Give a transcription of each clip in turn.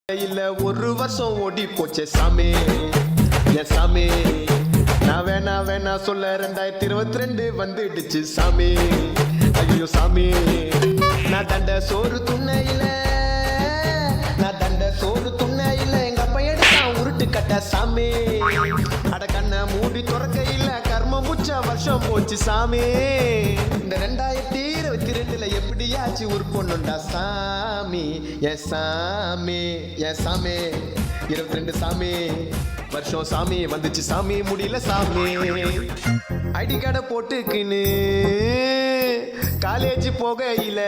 இல்ல ஒரு வருஷம் ஓடி போச்சே சாமி என் சாமி நான் வேணா சொல்ல 2022 வந்துடுச்சு சாமி ஐயோ சாமி நான் தண்ட சோறு துண்ணையில எங்க அப்பா எடுத்தான் உருட்டு கட்ட சாமி அட கண்ண மூடி துறக்க இல்ல கர்ம முச்ச வருஷம் போச்சு சாமி இந்த 2022 எப்படியாச்சு உருப்பொண்ணுண்டா சாமி என் சாமி 22 சாமி வருஷம் சாமி வந்துச்சு சாமி முடியல சாமி ஐடி கார்டை போட்டுக்கின்னு காலேஜ் போகையில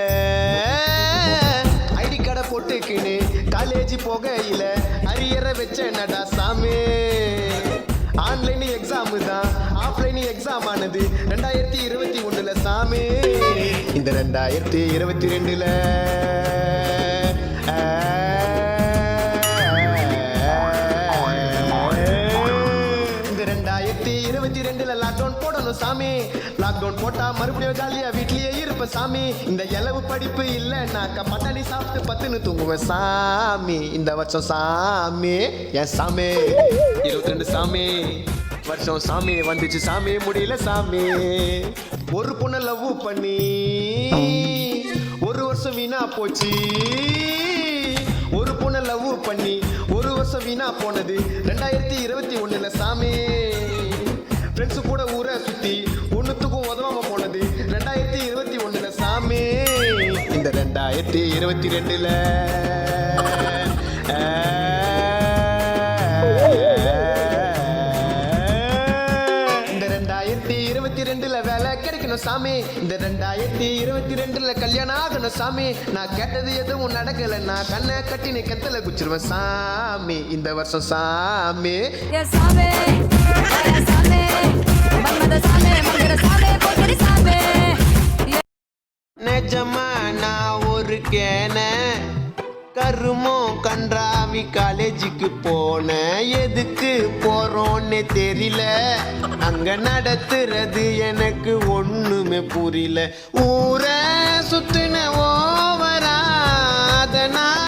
ஐடி கார்டை போட்டுக்கின்னு காலேஜ் போகையில அரியரை வச்ச நடா சாமி ஆன்லைன் எக்ஸாம் தான் ஆஃப்லைன் எக்ஸாம் ஆனது 2021 சாமி இந்த 2022 லாக்டவுன் போடணும் சாமி லாக்டவுன் போட்டா மறுபடியும் ஜாலியா வீட்லயே இருப்பேன் சாமி இந்த இலவு படிப்பு இல்ல நாக்க பட்டாணி சாப்பிட்டு பத்துன்னு தூங்குவேன் சாமி இந்த வருஷம் சாமி என் சாமி 22 சாமி வருஷம் சாமி வந்துச்சு சாமி முடியல சாமி ஒரு பொண்ணை லவ் பண்ணி ஒரு வருஷம் வீணா போச்சு ஒரு பொண்ணை லவ் பண்ணி ஒரு வருஷம் வீணா போனது 2021 சாமி ஃப்ரெண்ட்ஸு கூட ஊரை சுத்தி ஒன்றுத்துக்கும் உதவாம போனது 2021 சாமி இந்த 2022 வேலை கிடைக்கணும் சாமி இந்த 2022 கல்யாணம் ஆகணும் சாமி நான் கேட்டது எதுவும் நடக்கல நான் கண்ணை கட்டி நீ கெத்தல குச்சிருவேன் சாமி இந்த வருஷம் சாமி நிஜமா நான் ஒரு கேன கருமோ கன்றாவி காலேஜுக்கு போன எதுக்கு போறோன்னு தெரியல அங்க நடத்துறது எனக்கு ஒண்ணுமே புரியல ஊரை சுத்தின ஓவரா அதனால்